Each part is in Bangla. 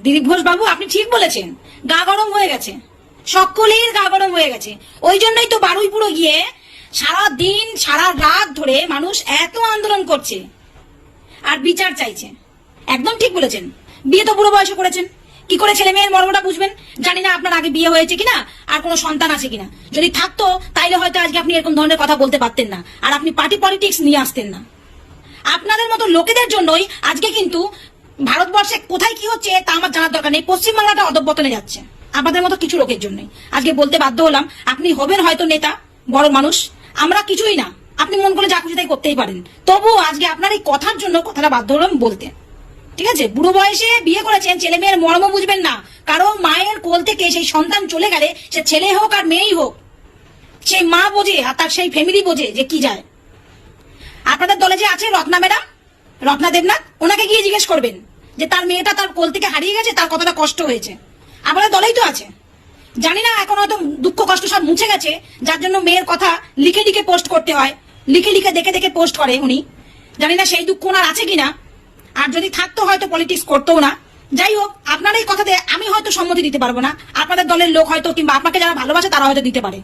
দিলীপ ঘোষ বাবু আপনি ঠিক বলেছেন, গা গরম হয়ে গেছে, সকলের গা গরম হয়ে গেছে। ওই জন্যই তো বারুইপুরে গিয়ে সারা দিন সারা রাত ধরে মানুষ এত আন্দোলন করছে আর বিচার চাইছে। একদম ঠিক বলেছেন। বিয়ে তো বুড়ো বয়সে করেছেন, কি করে ছেলে মেয়ের মর্মটা বুঝবেন? জানি না আপনার আগে বিয়ে হয়েছে কিনা আর কোনো সন্তান আছে কিনা। যদি থাকতো তাইলে হয়তো আজকে আপনি এরকম ধরনের কথা বলতে পারতেন না, আর আপনি পার্টি পলিটিক্স নিয়ে আসতেন না। আপনাদের মতো লোকেদের জন্যই আজকে কিন্তু ভারতবর্ষে কোথায় কি হচ্ছে তা আমার জানার দরকার নেই, পশ্চিমবাংলাটা অধঃপতনে যাচ্ছে আপনাদের মতো কিছু লোকের জন্যই। আজকে বলতে বাধ্য হলাম, আপনি হবেন হয়তো নেতা, বড় মানুষ, আমরা কিছুই না, আপনি মন করে যা খুশি তাই করতেই পারেন, তবুও আজকে আপনার এই কথার জন্য কথাটা বাধ্য হলাম বলতে। ঠিক আছে, বুড়ো বয়সে বিয়ে করেছেন, ছেলে মেয়ের মর্ম বুঝবেন না। কারণ মায়ের কোল থেকে সেই সন্তান চলে গেলে সে ছেলে হোক আর মেয়েই হোক, সেই মা বোঝে আর তার সেই ফ্যামিলি বোঝে যে কি যায়। আপনাদের দলে যে আছে রত্না ম্যাডাম, রত্না দেবনাথ, ওনাকে গিয়ে জিজ্ঞেস করবেন যে তার মেয়েটা তার কোল থেকে হারিয়ে গেছে, তার কতটা কষ্ট হয়েছে। আপনাদের দলেই তো আছে। জানি না এখন হয়তো দুঃখ কষ্ট সব মুছে গেছে, যার জন্য মেয়ের কথা লিখে লিখে পোস্ট করতে হয়, লিখে লিখে দেখে দেখে পোস্ট করে উনি। জানি না সেই দুঃখ ওনার আছে কিনা, আর যদি থাকতো হয়তো পলিটিক্স করতো না। যাই হোক, আপনার এই কথাতে আমি হয়তো সম্মতি দিতে পারবো না, আপনাদের দলের লোক হয়তো কিংবা আপনাকে যারা ভালোবাসে তারা হয়তো দিতে পারে।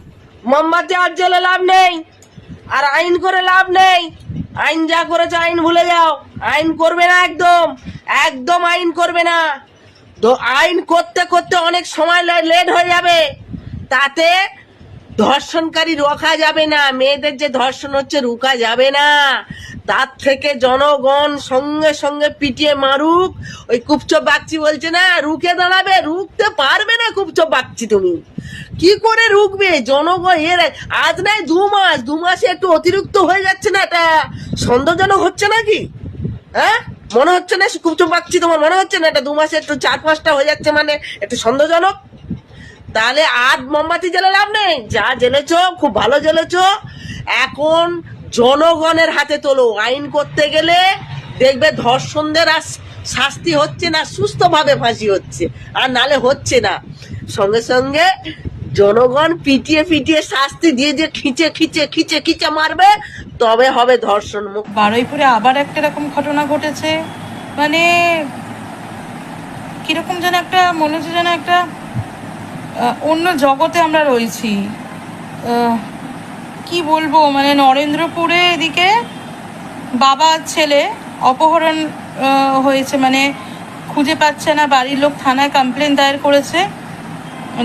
মোমবাতি আর জেলে লাভ নেই, আর আইন করে লাভ নেই। আইন যা করেছে আইন ভুলে যাও, আইন করবে না, একদম একদম আইন করবে না। তো আইন করতে করতে অনেক সময় লেট হয়ে যাবে, তাতে ধর্ষণকারী রোকা যাবে না, মেয়েদের যে ধর্ষণ হচ্ছে রুকা যাবে না। তার থেকে জনগণ সঙ্গে সঙ্গে পিটিয়ে মারুক। ওই কুপচপ বাগচি বলছে না রুখে দাঁড়াবে, রুখতে পারবে না কুপচপ বাগচি। তুমি কি করে রুখবে? জনগণ এর আজ নাই 2 মাস, 2 মাসে একটু অতিরিক্ত হয়ে যাচ্ছে না? এটা সন্দেহজনক হচ্ছে নাকি? হ্যাঁ, মনে হচ্ছে না কুপচপ বাগচি? তোমার মনে হচ্ছে না এটা 2 মাসে একটু 4-5টা হয়ে যাচ্ছে মানে একটু সন্দেহজনক? তাহলে আর মোমবাতি জ্বেলে লাভ নেই। যা জ্বেলেছ খুব ভালো জ্বেলেছ, এখন জনগণের হাতে তোলো। আইন করতে গেলে দেখবে ধর্ষণদের আর শাস্তি হচ্ছে না, সুস্থভাবে ফাঁসি হচ্ছে, আর নালে হচ্ছে না। সঙ্গে সঙ্গে জনগণ পিটিয়ে পিটিয়ে শাস্তি দিয়ে দিয়ে খিচে খিচে খিচে খিচে মারবে, তবে হবে ধর্ষণ মুক্ত। বারুইপুরে আবার একটা এরকম ঘটনা ঘটেছে, মানে কিরকম যেন একটা মনে হচ্ছে যেন একটা অন্য জগতে আমরা রয়েছি। কি বলবো, মানে নরেন্দ্রপুরে এদিকে বাবা ছেলে অপহরণ হয়েছে, মানে খুঁজে পাচ্ছে না, বাড়ির লোক থানায় কমপ্লেন দায়ের করেছে।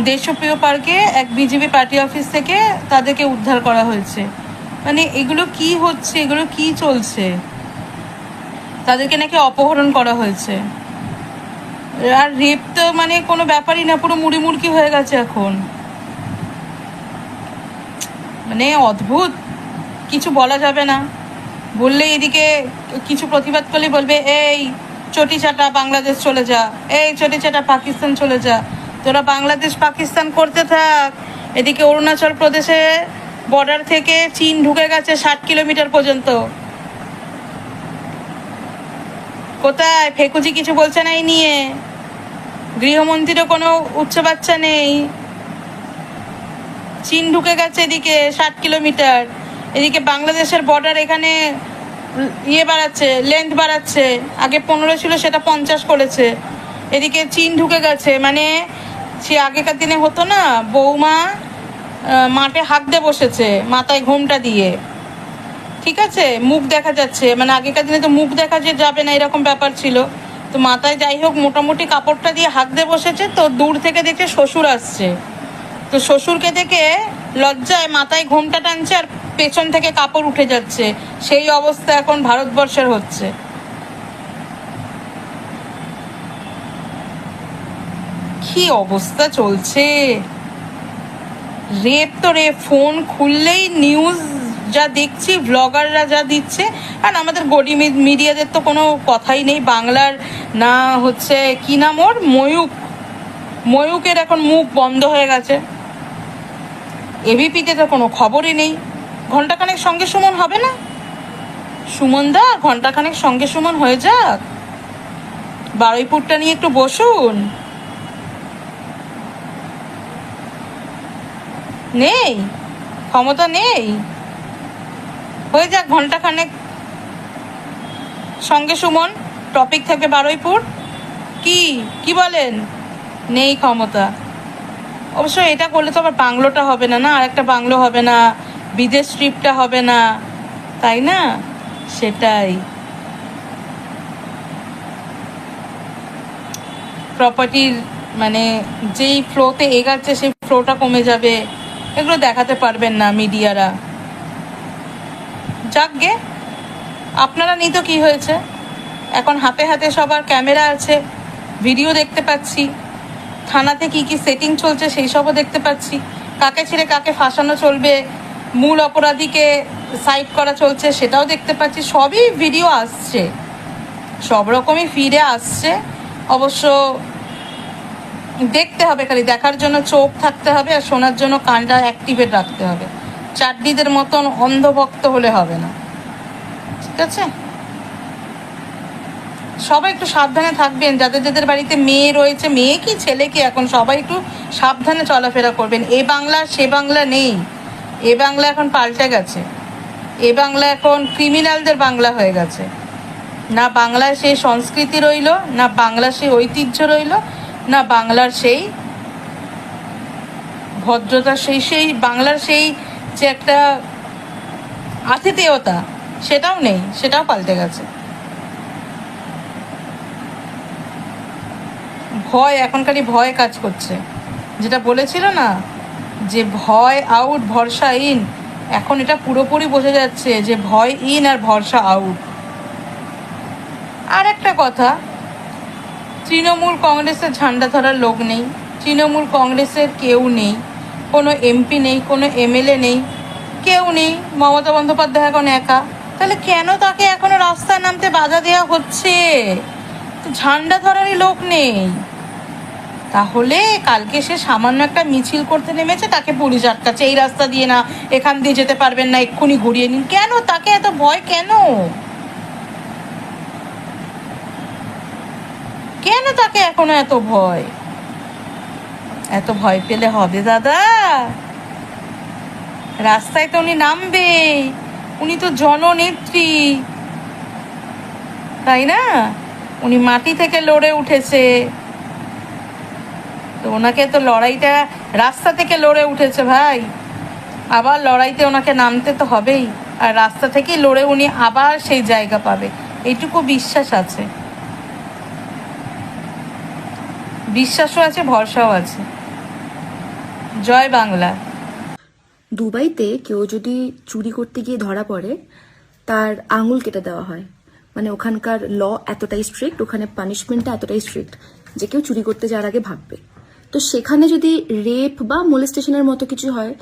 দেশপ্রিয় পার্কে এক বিজেপি পার্টি অফিস থেকে তাদেরকে উদ্ধার করা হয়েছে। মানে এগুলো কি হচ্ছে, এগুলো কি চলছে? তাদেরকে নাকি অপহরণ করা হয়েছে। আর রেপ তো মানে কোনো ব্যাপারই না, পুরো মুড়িমুড়কি হয়ে গেছে এখন। মানে অদ্ভুত, কিছু বলা যাবে না। বললে এদিকে কিছু প্রতিবাদ করলে বলবে এই চটি চাটা বাংলাদেশ চলে যা, এই চটি চাটা পাকিস্তান চলে যা। তোরা বাংলাদেশ পাকিস্তান করতে থাক, এদিকে অরুণাচল প্রদেশে বর্ডার থেকে চীন ঢুকে গেছে 60 কিলোমিটার পর্যন্ত। কোথায় ফেকুজি কিছু বলছে না এই নিয়ে, গৃহমন্ত্রীরও কোনো উচ্চ বাচ্চা নেই। চীন ঢুকে গেছে এদিকে 60 কিলোমিটার, এদিকে বাংলাদেশের বর্ডার এখানে বাড়াচ্ছে, লেন্থ বাড়াচ্ছে। আগে 15 ছিল, সেটা 50 করেছে। এদিকে চীন ঢুকে গেছে। মানে সে আগেকার দিনে হতো না, বৌমা মাঠে হাঁক দিয়ে বসেছে মাথায় ঘোমটা দিয়ে, ঠিক আছে, মুখ দেখা যাচ্ছে, মানে আগেকার দিনে তো মুখ দেখা যে যাবে না এরকম ব্যাপার ছিল। তো মাথায় যাই হোক মোটামুটি কাপড়টা দিয়ে হাঁক দিয়ে বসেছে। তো দূর থেকে দেখে শ্বশুর আসছে, তো শ্বশুরকে দেখে লজ্জায় মাথায় ঘোমটা টানছে আর পেছন থেকে কাপড় উঠে যাচ্ছে। সেই অবস্থা এখন ভারতবর্ষের হচ্ছে। কি অবস্থা চলছে! রেপ তো রেপ, ফোন খুললেই নিউজ যা দেখছি, ব্লগাররা যা দিচ্ছে। আর আমাদের গডি মিডিয়াদের তো কোনো কথাই নেই। বাংলার না হচ্ছে কি নাম ওর, ময়ূকের এখন মুখ বন্ধ হয়ে গেছে। এবিপিতে তো কোনো খবরই নেই। ঘন্টাখানেক সঙ্গে সুমন হবে না? সুমন দা ঘন্টাখানেক সঙ্গে সুমন হয়ে যাক, বারুইপুরটা নিয়ে একটু বসুন। নেই, ক্ষমতা নেই, হয়ে যাক ঘন্টাখানেক সঙ্গে সুমন, টপিক থেকে বারুইপুর। কি কি বলেন? নেই ক্ষমতা। অবশ্য এটা করলে তো আবার বাংলোটা হবে না, না আর একটা বাংলো হবে না, বিদেশ ট্রিপটা হবে না, তাই না? সেটাই। প্রপার্টির মানে যেই ফ্লোতে এগাচ্ছে সেই ফ্লোটা কমে যাবে, এগুলো দেখাতে পারবেন না মিডিয়ারা। যাকগে, আপনারা নিত কি হয়েছে, এখন হাতে হাতে সবার ক্যামেরা আছে, ভিডিও দেখতে পাচ্ছি, থানাতে কি কি সেটিং চলছে সেই সবও দেখতে পাচ্ছি, কাকে ছেড়ে কাকে ফাঁসানো চলবে, মূল অপরাধীকে সাইড করা চলছে সেটাও দেখতে পাচ্ছি, সবই ভিডিও আসছে, সব রকমই ফিরে আসছে। অবশ্য দেখতে হবে, খালি দেখার জন্য চোখ থাকতে হবে আর শোনার জন্য কানটা অ্যাক্টিভেট রাখতে হবে। চাড্ডিদের মতন অন্ধভক্ত হলে হবে না, ঠিক আছে? সবাই একটু সাবধানে থাকবেন, যাদের যাদের বাড়িতে মেয়ে রয়েছে, মেয়ে কি ছেলে কি, এখন সবাই একটু সাবধানে চলাফেরা করবেন। এ বাংলা সে বাংলা নেই, এ বাংলা এখন পাল্টে গেছে, এ বাংলা এখন ক্রিমিনালদের বাংলা হয়ে গেছে। না বাংলায় সেই সংস্কৃতি রইল, না বাংলার সেই ঐতিহ্য রইল, না বাংলার সেই ভদ্রতা, সেই বাংলার সেই যে একটা আতিথেয়তা সেটাও নেই, সেটাও পাল্টে গেছে। ভয়, এখনকারই ভয় কাজ করছে, যেটা বলেছিল না যে ভয় আউট ভরসা ইন, এখন এটা পুরোপুরি বোঝা যাচ্ছে যে ভয় ইন আর ভরসা আউট। আর একটা কথা, তৃণমূল কংগ্রেসের ঝান্ডা ধরার লোক নেই, তৃণমূল কংগ্রেসের কেউ নেই, কোনো এমপি নেই, কোনো এমএলএ নেই, কেউ নেই, মমতা বন্দ্যোপাধ্যায় এখন একা। তাহলে কেন তাকে এখনো রাস্তায় নামতে বাধা দেওয়া হচ্ছে? তো ঝান্ডা ধরারই লোক নেই, তাহলে কালকে সে সামান্য একটা মিছিল করতে নেমেছে, তাকে পুলিশ আটকাচ্ছে, এই রাস্তা দিয়ে না, এখান দিয়ে যেতে পারবেন না, এক্ষুনি ঘুরিয়ে নিন। কেন তাকে এত ভয়? কেন কেন তাকে এখনো এত ভয়? এত ভয় পেলে হবে দাদা? রাস্তায় তো উনি নামবে, উনি তো জননেত্রী, তাই না? উনি মাটি থেকে লড়ে উঠেছে, তো ওনাকে তো লড়াইটা রাস্তা থেকে লড়ে উঠেছে ভাই, আবার লড়াইতে ওনাকে নামতে তো হবেই, আর রাস্তা থেকেই লড়ে উনি আবার সেই জায়গা পাবে, এইটুকু বিশ্বাস আছে, বিশ্বাসও আছে, ভরসাও আছে। জয় বাংলা। দুবাইতে কেউ যদি চুরি করতে গিয়ে ধরা পড়ে, তার আঙুল কেটে দেওয়া হয়। মানে ওখানকার ল এতটাই স্ট্রিক্ট, ওখানে পানিশমেন্টটা এতটাই স্ট্রিক্ট যে কেউ চুরি করতে যাওয়ার আগে ভাববে। তো সেখানে যদি রেপ বা মোলেস্টেশনের মতো কিছু হয়,